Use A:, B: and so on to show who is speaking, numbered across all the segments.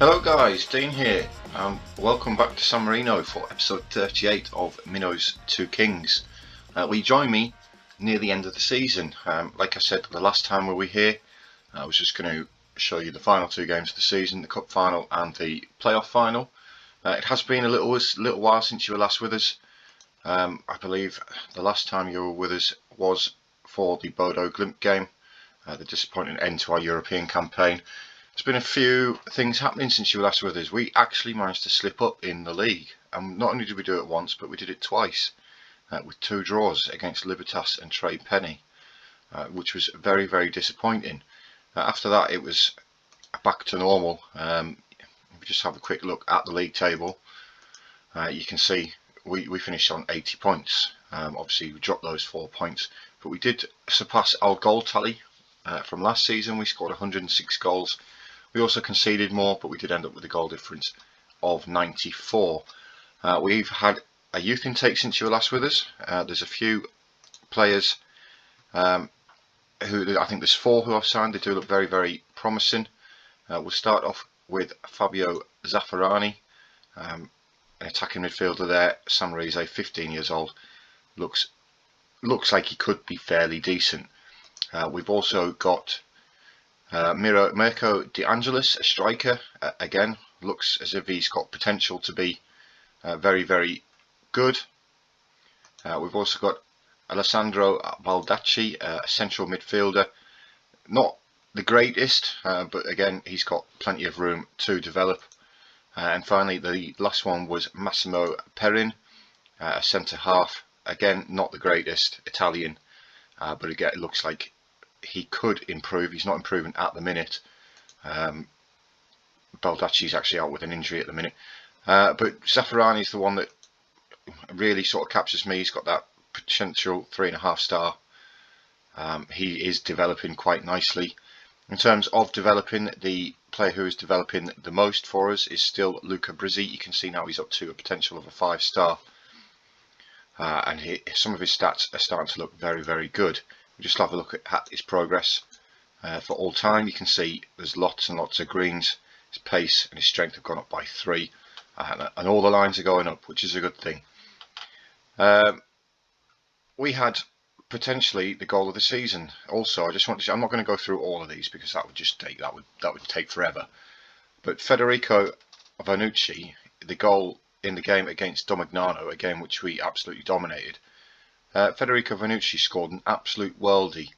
A: Hello guys, Dean here, and welcome back to San Marino for episode 38 of Minnows 2 Kings. Will you join me near the end of the season? Like I said the last time we were here, I was just going to show you the final two games of the season, the cup final and the playoff final. It has been a little while since you were last with us. I believe the last time you were with us was for the Bodo Glimt game, the disappointing end to our European campaign. There's been a few things happening since you were last with us. We actually managed to slip up in the league, and not only did we do it once, but we did it twice, with two draws against Libertas and Trey Penny, which was very, very disappointing. After that, it was back to normal. If we just have a quick look at the league table, you can see we finished on 80 points. Obviously, we dropped those 4 points, but we did surpass our goal tally from last season. We scored 106 goals. We also conceded more, but we did end up with a goal difference of 94. We've had a youth intake since you were last with us. There's a few players who I think there's 4 who I've signed. They do look very, very promising. We'll start off with Fabio Zaffarani, an attacking midfielder there. San Marino, 15 years old, looks like he could be fairly decent. We've also got Mirko De Angelis, a striker. Again, looks as if he's got potential to be very, very good. We've also got Alessandro Baldacci, a central midfielder. Not the greatest, but again, he's got plenty of room to develop. And finally, the last one was Massimo Perrin, a centre half. Again, not the greatest, Italian, but again, it looks like he could improve. He's not improving at the minute. Baldacci's actually out with an injury at the minute. But Zaffarani is the one that really sort of captures me. He's got that potential 3.5 star. He is developing quite nicely. In terms of developing, the player who is developing the most for us is still Luca Brizzi. You can see now he's up to a potential of a 5 star. And some of his stats are starting to look very, very good. We just have a look at his progress for all time. You can see there's lots and lots of greens. His pace and his strength have gone up by 3, and all the lines are going up, which is a good thing. We had potentially the goal of the season. Also, I'm not going to go through all of these because that would take forever. But Federico Vanucci, the goal in the game against Domignano, a game which we absolutely dominated. Federico Vanucci scored an absolute worldie,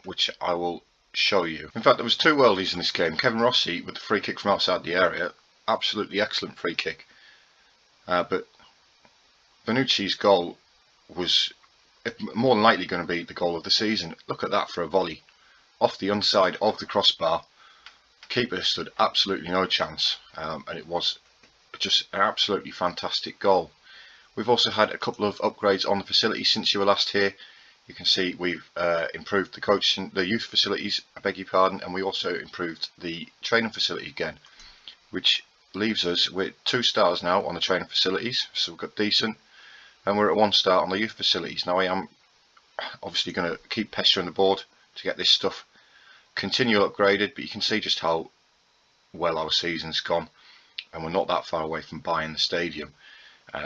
A: which I will show you. In fact, there was 2 worldies in this game. Kevin Rossi with the free kick from outside the area, absolutely excellent free kick. But Vanucci's goal was more than likely going to be the goal of the season. Look at that for a volley off the inside of the crossbar. Keeper stood absolutely no chance, and it was just an absolutely fantastic goal. We've also had a couple of upgrades on the facilities since you were last here. You can see we've improved the youth facilities, I beg your pardon, and we also improved the training facility again, which leaves us with 2 stars now on the training facilities, so we've got decent, and we're at 1 star on the youth facilities. Now I am obviously going to keep pestering the board to get this stuff continually upgraded, but you can see just how well our season's gone, and we're not that far away from buying the stadium.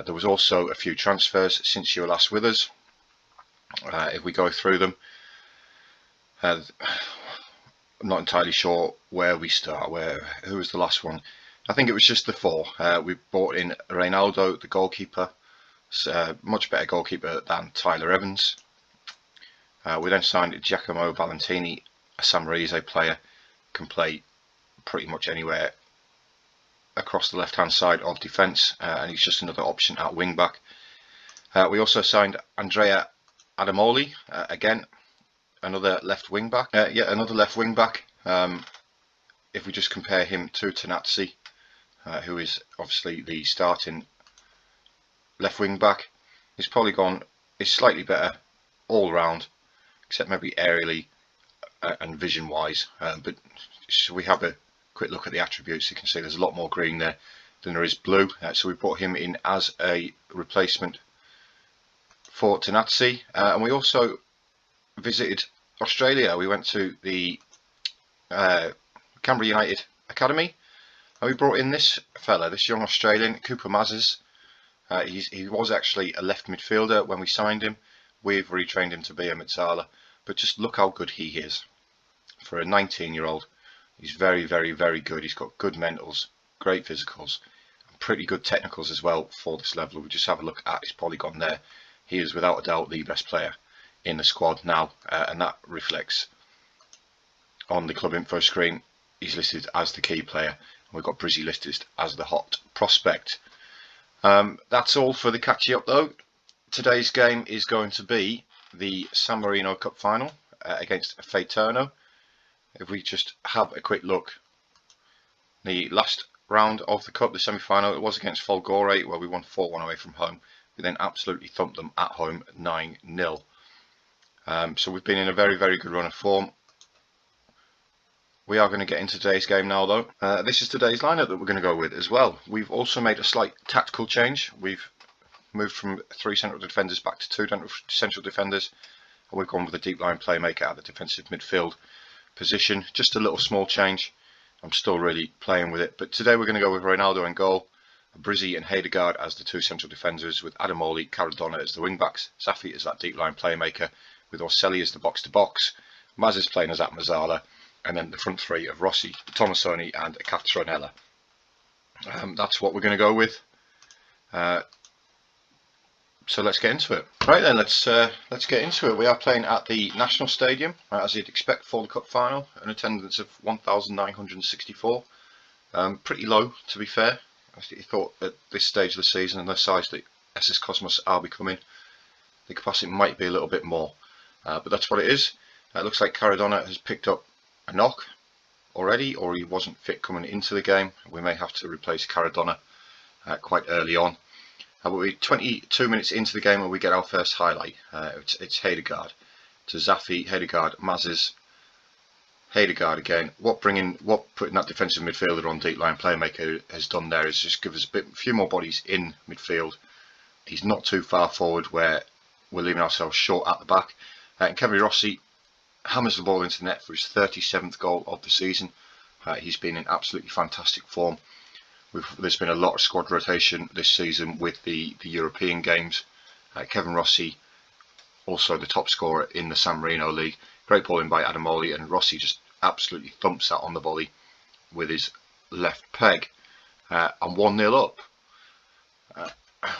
A: There was also a few transfers since you were last with us. If we go through them, I'm not entirely sure where we start. Who was the last one? I think it was just the 4. We bought in Reynaldo, the goalkeeper, much better goalkeeper than Tyler Evans. We then signed Giacomo Valentini, a San Marino player, can play pretty much anywhere across the left-hand side of defence, and he's just another option at wing-back. We also signed Andrea Adamoli, again, another left wing-back. Another left wing-back. If we just compare him to Tanazzi, who is obviously the starting left wing-back, he's slightly better all round, except maybe aerially and vision-wise. But should we have a quick look at the attributes? You can see there's a lot more green there than there is blue, so we brought him in as a replacement for Tanazzi. And we also visited Australia. We went to the Canberra United Academy And we brought in this fella, this young Australian, CosmosEP. He was actually a left midfielder when we signed him. We've retrained him to be a Mezzala, but just look how good he is. For a 19-year-old, he's very, very, very good. He's got good mentals, great physicals, and pretty good technicals as well for this level. We just have a look at his polygon there. He is without a doubt the best player in the squad now, and that reflects on the club info screen. He's listed as the key player, and we've got Brizzy listed as the hot prospect. That's all for the catchy up though. Today's game is going to be the San Marino Cup final against Faeterno. If we just have a quick look, the last round of the cup, the semi-final, it was against Folgore, where we won 4-1 away from home. We then absolutely thumped them at home 9-0. So we've been in a very, very good run of form. We are going to get into today's game now though. This is today's lineup that we're going to go with as well. We've also made a slight tactical change. We've moved from 3 central defenders back to 2 central defenders, and we've gone with a deep line playmaker at the defensive midfield position. Just a little small change. I'm still really playing with it, but today we're going to go with Ronaldo in goal, Brizzy and Hedegaard as the 2 central defenders, with Adamoli, Cardona as the wing backs, Safi as that deep line playmaker, with Orselli as the box to box, Maz is playing as that Mezzala, and then the front 3 of Rossi, Tomasoni and Catronella. That's what we're going to go with. So let's get into it. Right then, let's get into it. We are playing at the National Stadium, as you'd expect for the cup final. An attendance of 1,964. Pretty low, to be fair. I thought at this stage of the season and the size that SS Cosmos are becoming, the capacity might be a little bit more. But that's what it is. It looks like Cardona has picked up a knock already, or he wasn't fit coming into the game. We may have to replace Cardona quite early on. But we're 22 minutes into the game when we get our first highlight. It's Hedegaard to Zafi, Hedegaard, Mazes, Hedegaard again. What putting that defensive midfielder on deep line playmaker has done there is just give us a few more bodies in midfield. He's not too far forward where we're leaving ourselves short at the back. And Kevin Rossi hammers the ball into the net for his 37th goal of the season. He's been in absolutely fantastic form. There's been a lot of squad rotation this season with the European games. Kevin Rossi, also the top scorer in the San Marino League. Great ball in by Adamoli, and Rossi just absolutely thumps that on the volley with his left peg. And 1-0 up.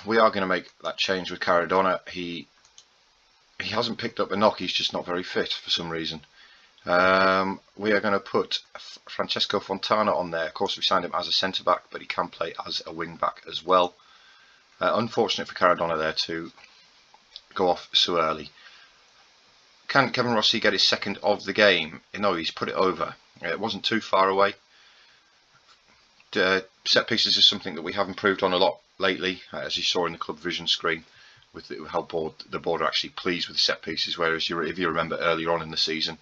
A: We are going to make that change with Cardona. He hasn't picked up a knock, he's just not very fit for some reason. We are going to put Francesco Fontana on there. Of course, we signed him as a centre-back, but he can play as a wing-back as well. Unfortunate for Cardona there to go off so early. Can Kevin Rossi get his second of the game? No, he's put it over. It wasn't too far away. Set pieces is something that we have improved on a lot lately, as you saw in the club vision screen, with how the board are actually pleased with the set pieces, whereas if you remember earlier on in the season,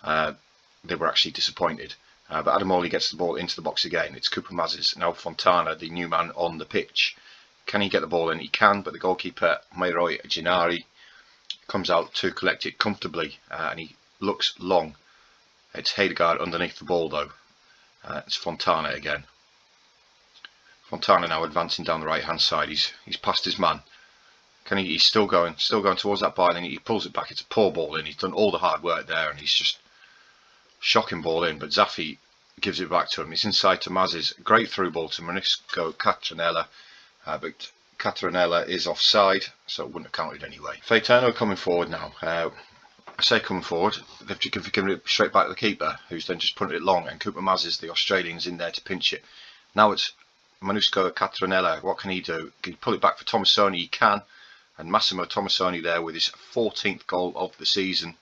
A: they were actually disappointed. But Adamoli gets the ball into the box again. It's Cooper Mazes, now Fontana, the new man on the pitch. Can he get the ball in? He can, but the goalkeeper, Mairoi Gennari, comes out to collect it comfortably, and he looks long. It's Hedegaard underneath the ball though. It's Fontana again. Fontana now advancing down the right hand side. He's past his man. He's still going towards that bar, and he pulls it back. It's a poor ball in. He's done all the hard work there, and he's just shocking ball in. But Zafi gives it back to him. It's inside to Mazes. Great through ball to Manisco Catronella, but Catronella is offside, so it wouldn't have counted anyway. Faeterno coming forward now. I say coming forward, they've given it straight back to the keeper, who's then just putting it long, and Cooper Mazes, the Australian's in there to pinch it. Now it's Manusco Catronella. What can he do? Can he pull it back for Tomasoni? He can. And Massimo Tomasoni there with his 14th goal of the season,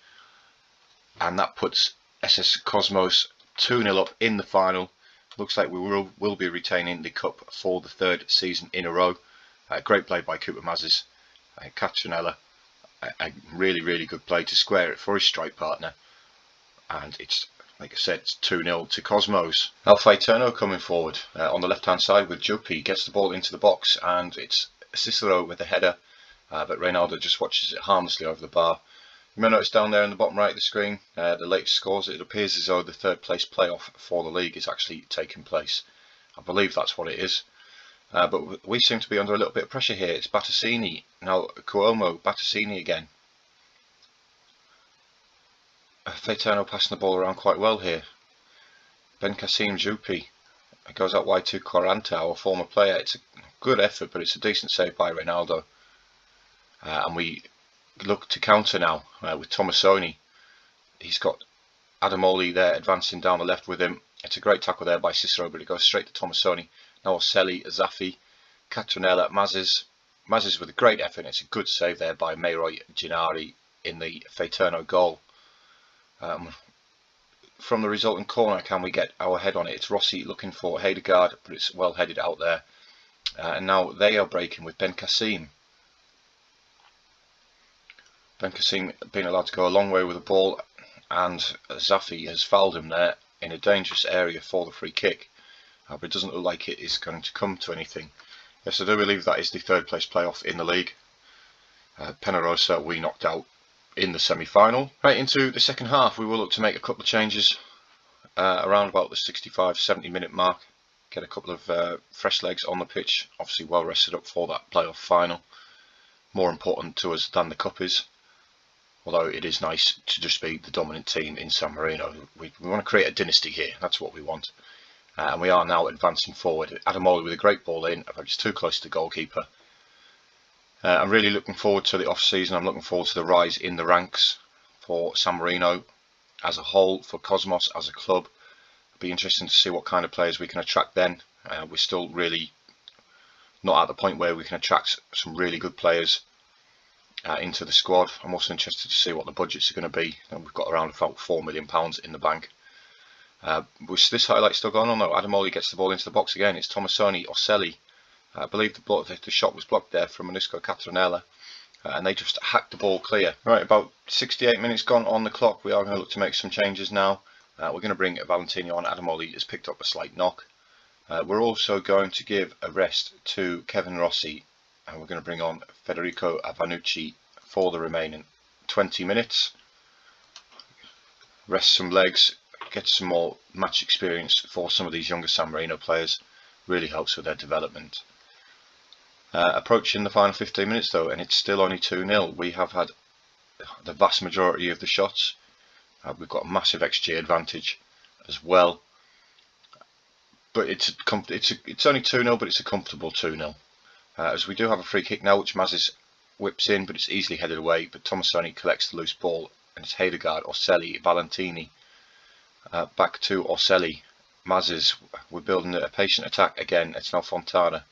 A: and that puts SS Cosmos 2-0 up in the final. Looks like we will be retaining the cup for the 3rd season in a row. Great play by Cooper Mazes. Catronella, a really good play to square it for his strike partner, and it's, like I said, it's 2-0 to Cosmos. Now Faeterno coming forward on the left hand side with Juppy, gets the ball into the box, and it's Cicero with a header. But Ronaldo just watches it harmlessly over the bar. You may notice down there in the bottom right of the screen, the latest scores. It appears as though the 3rd place playoff for the league is actually taking place. I believe that's what it is. But we seem to be under a little bit of pressure here. It's Battassini, now Cuomo, Battassini again. Faetano passing the ball around quite well here. Ben Kassim Jupi. It goes out wide to Quaranta, our former player. It's a good effort, but it's a decent save by Ronaldo. And we look to counter now with Tomasoni. He's got Adamoli there advancing down the left with him. It's a great tackle there by Cicero, but it goes straight to Tomasoni. Now Oselli, Zaffi, Catronella, Mazes. Mazes with a great effort. It's a good save there by Mayroy Gennari in the Faetano goal. From the resulting corner, can we get our head on it? It's Rossi looking for Hedegaard, but it's well headed out there. And now they are breaking with Ben Kassim. Ben Kassim being allowed to go a long way with the ball, and Zaffi has fouled him there in a dangerous area for the free kick. But it doesn't look like it is going to come to anything. Yes, I do believe that is the third place playoff in the league. Penarosa we knocked out in the semi-final. Right into the second half, we will look to make a couple of changes around about the 65-70 minute mark. Get a couple of fresh legs on the pitch, obviously well rested up for that playoff final. More important to us than the cup is, although it is nice to just be the dominant team in San Marino. We want to create a dynasty here, that's what we want. And we are now advancing forward. Adamoli with a great ball in, but it's too close to the goalkeeper. I'm really looking forward to the off-season. I'm looking forward to the rise in the ranks for San Marino as a whole, for Cosmos as a club. It'll be interesting to see what kind of players we can attract then. We're still really not at the point where we can attract some really good players into the squad. I'm also interested to see what the budgets are going to be. We've got around about £4 million in the bank. Was this highlight still going on though? Adamoli gets the ball into the box again. It's Tomasoni, Oselli. I believe the shot was blocked there from Manisco Catronella, and they just hacked the ball clear. Right, about 68 minutes gone on the clock. We are going to look to make some changes now. We're going to bring Valentino on. Adamoli has picked up a slight knock. We're also going to give a rest to Kevin Rossi, and we're going to bring on Federico Avanucci for the remaining 20 minutes. Rest some legs, get some more match experience for some of these younger San Marino players. Really helps with their development. Approaching the final 15 minutes though, and it's still only 2-0. We have had the vast majority of the shots. We've got a massive XG advantage as well. But it's only 2-0, but it's a comfortable 2-0. As we do have a free kick now, which Mazes whips in, but it's easily headed away. But Tomasoni collects the loose ball, and it's Hedegaard, Oselli, Valentini. Back to Oselli. Mazes, we're building a patient attack again. It's now Fontana.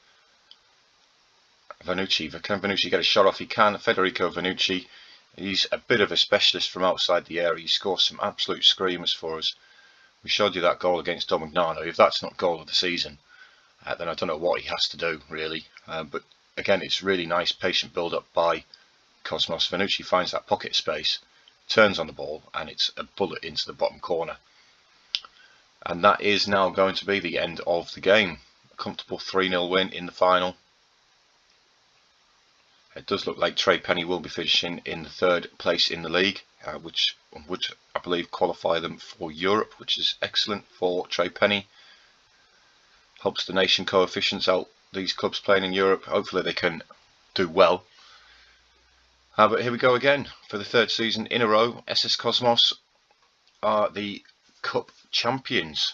A: Vanucci, can Vanucci get a shot off? He can. Federico Vanucci, he's a bit of a specialist from outside the area. He scores some absolute screamers for us. We showed you that goal against Domignano. If that's not goal of the season, then I don't know what he has to do really. But again, it's really nice patient build up by Cosmos. Vanucci finds that pocket space, turns on the ball, and it's a bullet into the bottom corner. And that is now going to be the end of the game. A comfortable 3-0 win in the final. It does look like Trey Penny will be finishing in the third place in the league, which would, I believe, qualify them for Europe, which is excellent for Trey Penny. Helps the nation coefficients out, these clubs playing in Europe. Hopefully they can do well. But here we go again for the third season in a row. SS Cosmos are the Cup champions.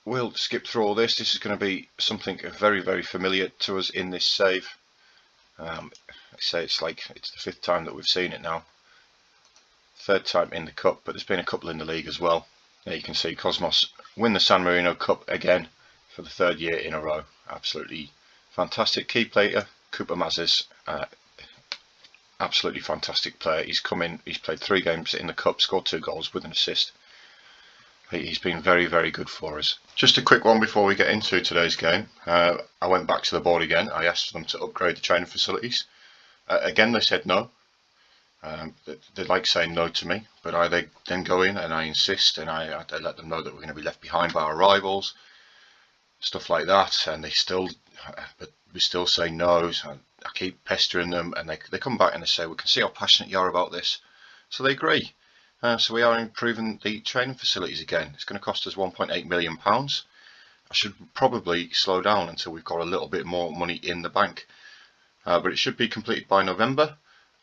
A: We'll skip through all this. This is going to be something very, very familiar to us in this save. I say it's the fifth time that we've seen it now. Third time in the Cup, but there's been a couple in the league as well. There you can see Cosmos win the San Marino Cup again for the third year in a row. Absolutely fantastic. Key player, Cooper Mazes. Absolutely fantastic player. He's come in, he's played 3 games in the Cup, scored 2 goals with an assist. He's been very, very good for us. Just a quick one before we get into today's game. I went back to the board again. I asked them to upgrade the training facilities. Again, they said no. They like saying no to me, but I then go in and I insist, and I let them know that we're going to be left behind by our rivals, stuff like that, and but we still say no. So I keep pestering them, and they come back and they say, we can see how passionate you are about this. So they agree. So we are improving the training facilities again. It's going to cost us £1.8 million. I should probably slow down until we've got a little bit more money in the bank. But it should be completed by November.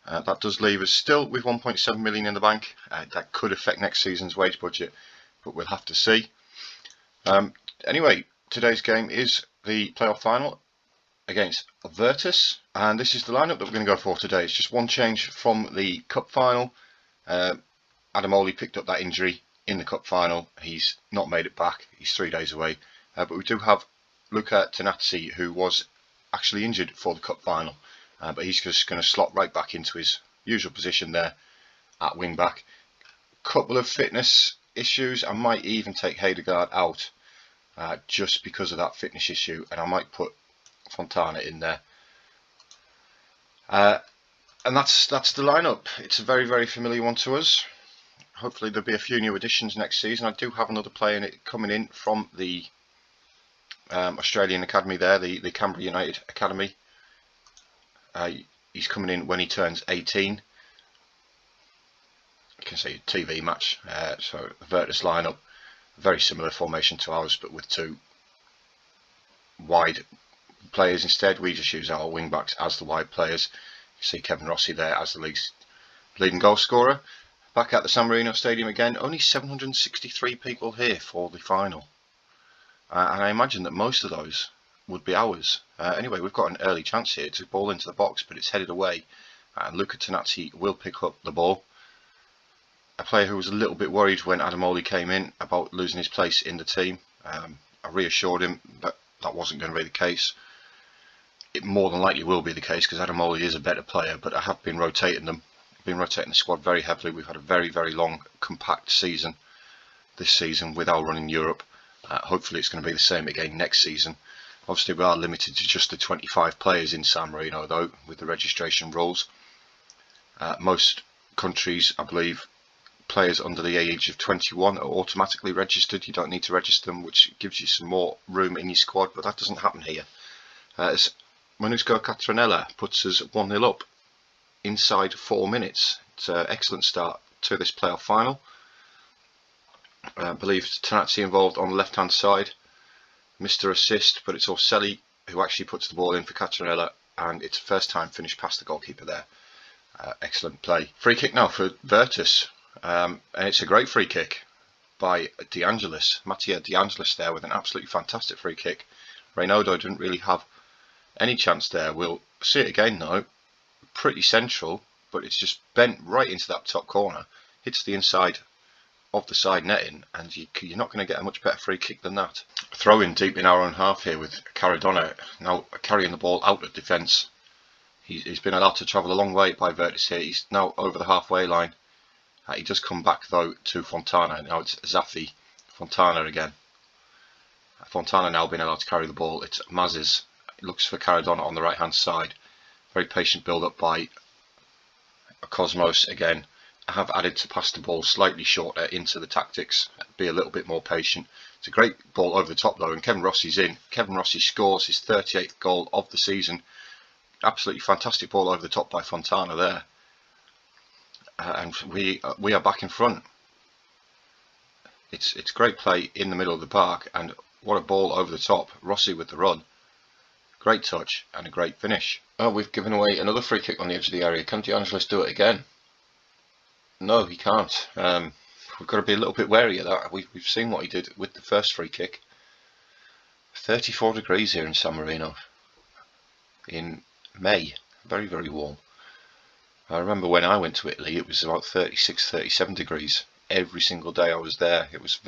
A: That does leave us still with 1.7 million in the bank. That could affect next season's wage budget, but we'll have to see. Anyway, today's game is the playoff final against Virtus, and this is the lineup that we're going to go for today. It's just one change from the cup final. Adam Oley picked up that injury in the cup final. He's not made it back. He's 3 days away. But we do have Luca Tenazzi, who was actually injured for the cup final. But he's just going to slot right back into his usual position there at wing back. Couple of fitness issues. I might even take Hedegaard out just because of that fitness issue, and I might put Fontana in there. And that's the lineup. It's a very, very familiar one to us. Hopefully there'll be a few new additions next season. I do have another player in it coming in from the Australian academy there, the Canberra United academy. He's coming in when he turns 18. You can see a TV match. So the Virtus lineup, very similar formation to ours, but with two wide players instead. We just use our wing backs as the wide players. You see Kevin Rossi there as the league's leading goal scorer. Back at the San Marino Stadium again. Only 763 people here for the final, and I imagine that most of those would be ours. Anyway, we've got an early chance here to ball into the box, but it's headed away, and Luca Tenazzi will pick up the ball. A player who was a little bit worried when Adam Oley came in about losing his place in the team. I reassured him that that wasn't going to be the case. It more than likely will be the case because Adam Oley is a better player, but I have been rotating them. I've been rotating the squad very heavily. We've had a very, very long, compact season this season without running Europe. Hopefully it's going to be the same again next season. Obviously we are limited to just the 25 players in San Marino though, with the registration rules. Most countries, I believe, players under the age of 21 are automatically registered. You don't need to register them, which gives you some more room in your squad, but that doesn't happen here. As Manusco Catronella puts us 1-0 up inside 4 minutes. It's an excellent start to this playoff final. I believe Tenazzi involved on the left hand side. Mr. Assist, but it's Orselli who actually puts the ball in for Catronella, and it's a first time finish past the goalkeeper there. Excellent play. Free kick now for Virtus, and it's a great free kick by De Angelis. Mattia De Angelis there with an absolutely fantastic free kick. Reynaldo didn't really have any chance there. We'll see it again though. Pretty central, but it's just bent right into that top corner. Hits the inside of the side netting, and you're not going to get a much better free kick than that. Throw in deep in our own half here with Caradonna now carrying the ball out of defence. He's been allowed to travel a long way by Virtus here. He's now over the halfway line. He does come back though to Fontana. Now it's Zaffi. Fontana again. Fontana now being allowed to carry the ball. It's Mazes. It looks for Caradonna on the right hand side. Very patient build up by Cosmos again. I have added to pass the ball slightly shorter into the tactics, be a little bit more patient. It's a great ball over the top though, and Kevin Rossi's in. Kevin Rossi scores his 38th goal of the season. Absolutely fantastic ball over the top by Fontana there. And we are back in front. It's great play in the middle of the park, and what a ball over the top. Rossi with the run. Great touch and a great finish. Oh, we've given away another free kick on the edge of the area. Can De Angelis do it again? No, he can't. We've got to be a little bit wary of that. We've seen what he did with the first free kick. 34 degrees here in San Marino in May. Very, very warm. I remember when I went to Italy, it was about 36, 37 degrees every single day I was there. It was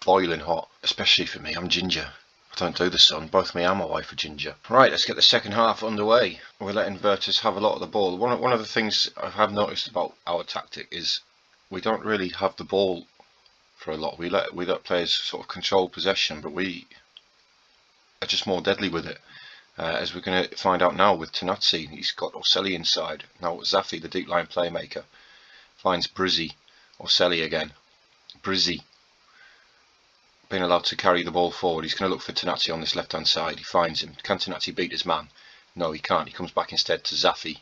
A: boiling hot, especially for me. I'm ginger. I don't do the sun. Both me and my wife are ginger. Right, let's get the second half underway. We're letting Virtus have a lot of the ball. One of the things I have noticed about our tactic is we don't really have the ball for a lot. We let players sort of control possession, but we are just more deadly with it. As we're going to find out now with Tenazzi, he's got Orselli inside. Now Zaffi, the deep line playmaker, finds Brizzi. Orselli again. Brizzi being allowed to carry the ball forward. He's going to look for Tenazzi on this left hand side. He finds him. Can Tenazzi beat his man? No, he can't. He comes back instead to Zaffi.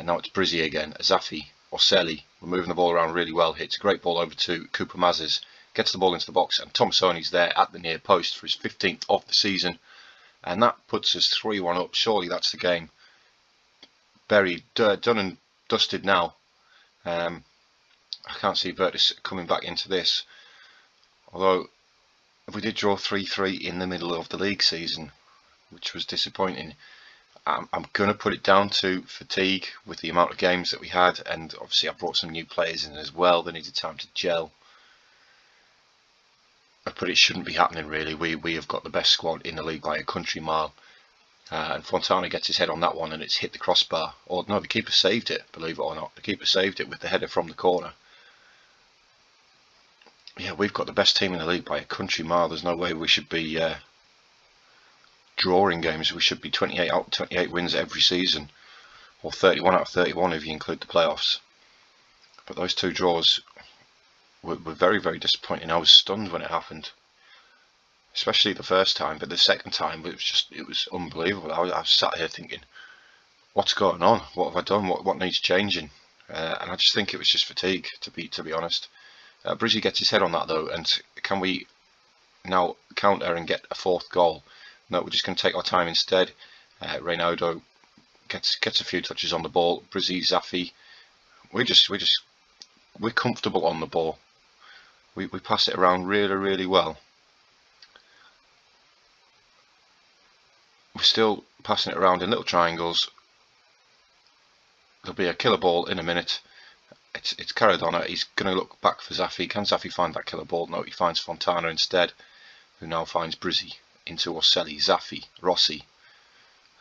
A: Now it's Brizzi again. Zaffi, Orselli We're moving the ball around really well. Hits a great ball over to Cooper Mazes. Gets the ball into the box, and Thomasoni's there at the near post for his 15th of the season. And that puts us 3-1 up. Surely that's the game buried, done and dusted now. I can't see Virtus coming back into this. Although, we did draw 3-3 in the middle of the league season, which was disappointing. I'm going to put it down to fatigue with the amount of games that we had, and obviously I brought some new players in as well. They needed time to gel. But it shouldn't be happening really. We have got the best squad in the league by a country mile. And Fontana gets his head on that one, and it's hit the crossbar. Or no, the keeper saved it, believe it or not. The keeper saved it with the header from the corner. Yeah, we've got the best team in the league by a country mile. There's no way we should be drawing games. We should be 28 out of 28 wins every season, or 31 out of 31 if you include the playoffs. But those two draws were very, very disappointing. I was stunned when it happened, especially the first time. But the second time, it was unbelievable. I was sat here thinking, what's going on? What have I done? What needs changing? And I just think it was just fatigue, to be honest. Brizzy gets his head on that though, and can we now counter and get a fourth goal? No, we're just going to take our time instead. Reynaldo gets a few touches on the ball. Brizzy, Zaffi, we're comfortable on the ball. We pass it around really, really well. We're still passing it around in little triangles. There'll be a killer ball in a minute. It's Caradonna. He's going to look back for Zaffi. Can Zaffi find that killer ball? No, he finds Fontana instead, who now finds Brizzy into Orselli. Zaffi, Rossi,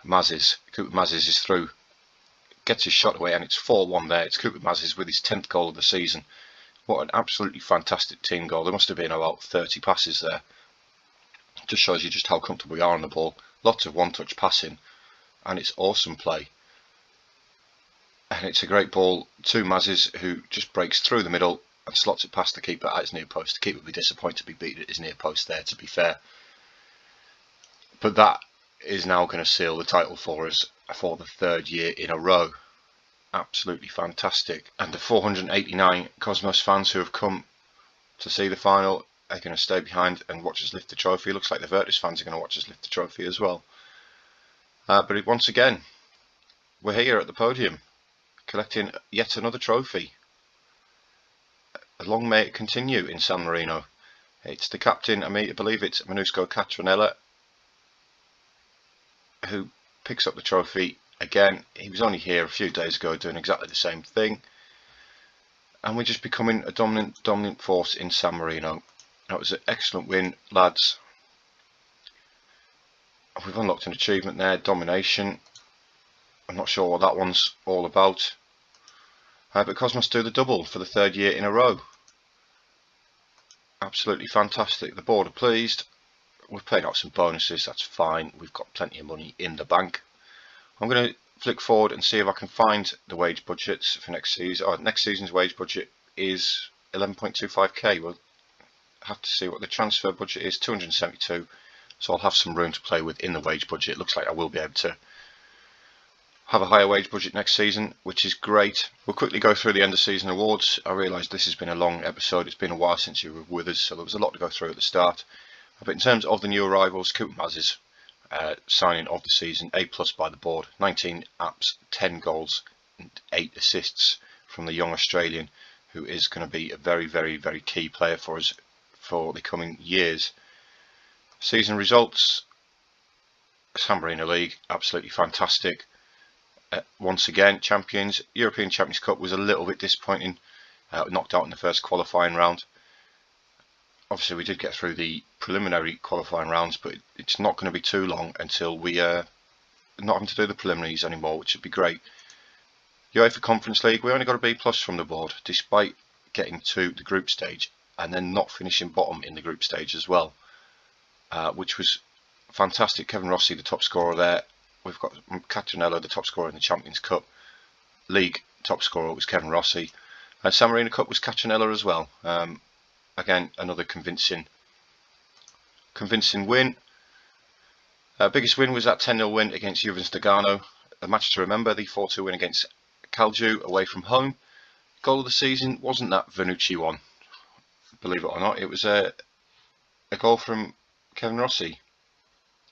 A: Mazes. Cooper Mazes is through. Gets his shot away, and it's 4-1 there. It's Cooper Mazes with his 10th goal of the season. What an absolutely fantastic team goal. There must have been about 30 passes there. It just shows you just how comfortable we are on the ball. Lots of one-touch passing, and it's awesome play. And it's a great ball to Mazes, who just breaks through the middle and slots it past the keeper at his near post. The keeper would be disappointed to be beaten at his near post there, to be fair. But that is now going to seal the title for us for the 3rd year in a row. Absolutely fantastic. And the 489 Cosmos fans who have come to see the final are going to stay behind and watch us lift the trophy. Looks like the Virtus fans are going to watch us lift the trophy as well. But once again, we're here at the podium, collecting yet another trophy. Long may it continue in San Marino. It's the captain, I believe it's Minusco Catronella, who picks up the trophy again. He was only here a few days ago doing exactly the same thing, and we're just becoming a dominant force in San Marino. That was an excellent win, lads. We've unlocked an achievement there, domination. I'm not sure what that one's all about. But Cosmos do the double for the 3rd year in a row. Absolutely fantastic. The board are pleased. We've paid out some bonuses, that's fine. We've got plenty of money in the bank. I'm going to flick forward and see if I can find the wage budgets for next season. Next season's wage budget is 11.25k. We'll have to see what the transfer budget is, 272. So I'll have some room to play with in the wage budget. It looks like I will be able to have a higher wage budget next season, which is great. We'll quickly go through the end of season awards. I realise this has been a long episode. It's been a while since you were with us, so there was a lot to go through at the start. But in terms of the new arrivals, Cooper Mazes, signing of the season, A+ by the board, 19 apps, 10 goals and 8 assists from the young Australian, who is going to be a very, very, very key player for us for the coming years. Season results, San Marino League, absolutely fantastic. Once again, champions. European Champions Cup was a little bit disappointing, knocked out in the first qualifying round. Obviously we did get through the preliminary qualifying rounds, but it's not going to be too long until we are not having to do the preliminaries anymore, which would be great. UEFA Conference League, we only got a B+ from the board, despite getting to the group stage and then not finishing bottom in the group stage as well, which was fantastic. Kevin Rossi, the top scorer there. We've got Catronella, the top scorer in the Champions Cup. League top scorer was Kevin Rossi. And San Marino Cup was Catronella as well. Again, another convincing win. Biggest win was that 10-0 win against Juventus Nagano. A match to remember, the 4-2 win against Calju away from home. goal of the season wasn't that Vernucci one, believe it or not. It was a goal from Kevin Rossi.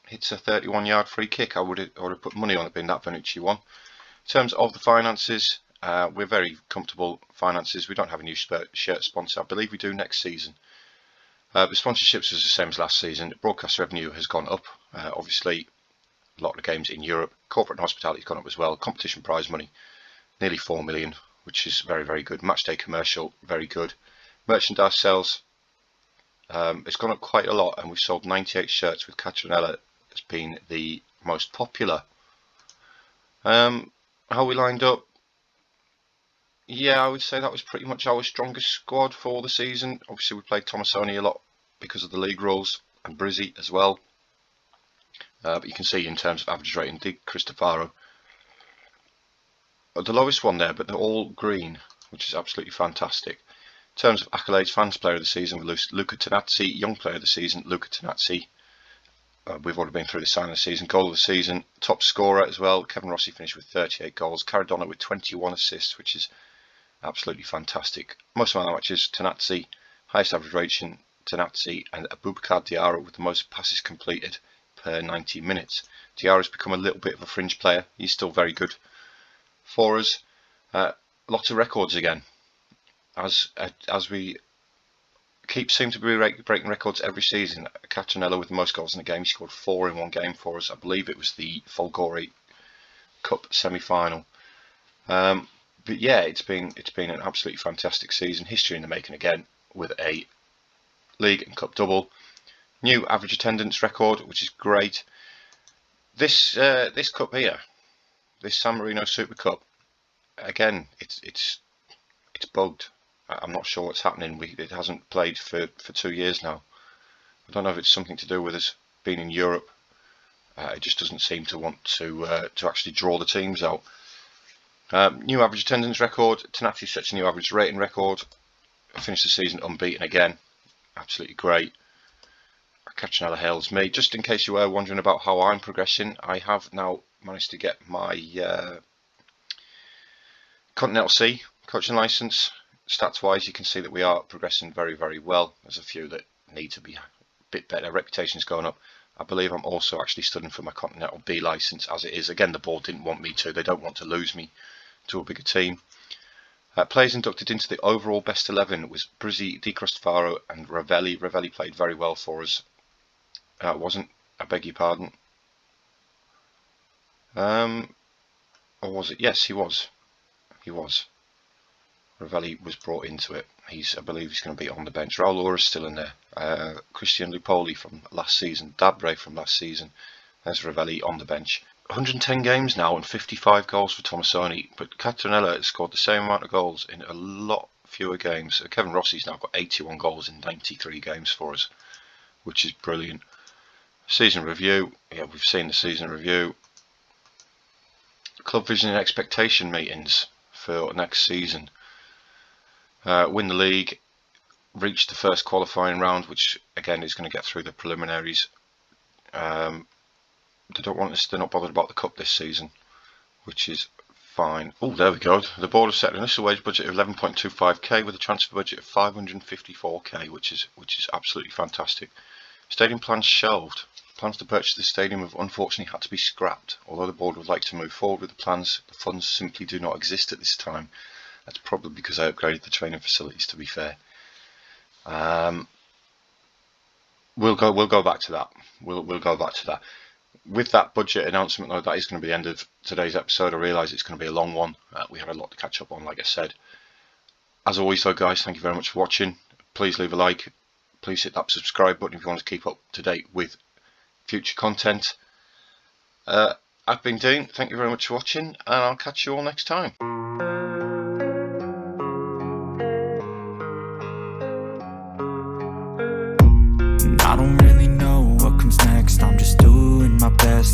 A: Hits a 31-yard free kick. I would have put money on it being that Vernucci one. In terms of the finances, we're very comfortable finances. We don't have a new shirt sponsor. I believe we do next season. The sponsorships is the same as last season. Broadcast revenue has gone up. Obviously, a lot of the games in Europe. Corporate and hospitality has gone up as well. Competition prize money, nearly 4 million, which is very, very good. Matchday commercial, very good. Merchandise sales, it's gone up quite a lot, and we've sold 98 shirts, with Catronella as being the most popular. How we lined up? Yeah, I would say that was pretty much our strongest squad for the season. Obviously, we played Tomasoni a lot because of the league rules, and Brizzi as well. But you can see in terms of average rating, Di Cristofaro, the lowest one there, but they're all green, which is absolutely fantastic. In terms of accolades, fans player of the season, Luca Tonazzi. Young player of the season, Luca Tonazzi. We've already been through the sign of the season. Goal of the season, top scorer as well. Kevin Rossi finished with 38 goals. Caradonna with 21 assists, which is absolutely fantastic. Most of my matches, Tonazzi, highest average rating, Tonazzi, and Abubakar Diarra with the most passes completed per 90 minutes. Diarra's become a little bit of a fringe player. He's still very good for us. Lots of records again. As we seem to be breaking records every season. Catronella with the most goals in the game. He scored 4 in one game for us. I believe it was the Folgore Cup semi-final. But yeah, it's been an absolutely fantastic season. History in the making again, with a league and cup double. New average attendance record, which is great. This cup here, this San Marino Super Cup, again, it's bugged. I'm not sure what's happening. It hasn't played for 2 years now. I don't know if it's something to do with us being in Europe. It just doesn't seem to want to actually draw the teams out. New average attendance record. Tonazzi sets a new average rating record. Finished the season unbeaten again. Absolutely great. Catronella hails me. Just in case you were wondering about how I'm progressing, I have now managed to get my Continental C coaching license. Stats wise, you can see that we are progressing very, very well. There's a few that need to be a bit better. Reputation's going up. I believe I'm also actually studying for my Continental B license as it is. Again, the board didn't want me to. They don't want to lose me to a bigger team. Players inducted into the overall best 11 was Brizzi, Di Cristofaro and Ravelli. Ravelli played very well for us. Wasn't, I beg your pardon. Or was it? Yes, he was. He was. Ravelli was brought into it. I believe he's going to be on the bench. Raul Ura's still in there. Christian Lupoli from last season. Dabre from last season. There's Ravelli on the bench. 110 games now and 55 goals for Tomasoni. But Catronella has scored the same amount of goals in a lot fewer games. So Kevin Rossi's now got 81 goals in 93 games for us, which is brilliant. Season review. Yeah, we've seen the season review. Club vision and expectation meetings for next season. Win the league, reach the first qualifying round, which again is going to get through the preliminaries. They don't want us, they're not bothered about the cup this season, which is fine. Oh, there we go. The board have set an initial wage budget of 11.25k with a transfer budget of 554k, which is absolutely fantastic. Stadium plans shelved. Plans to purchase the stadium have unfortunately had to be scrapped. Although the board would like to move forward with the plans, the funds simply do not exist at this time. That's probably because I upgraded the training facilities, to be fair. We'll go back to that. We'll go back to that. With that budget announcement, though, that is going to be the end of today's episode. I realise it's going to be a long one. We have a lot to catch up on, like I said. As always, though, guys, thank you very much for watching. Please leave a like. Please hit that subscribe button if you want to keep up to date with future content. I've been Dean. Thank you very much for watching, and I'll catch you all next time.
B: I don't really know what comes next, I'm just doing my best.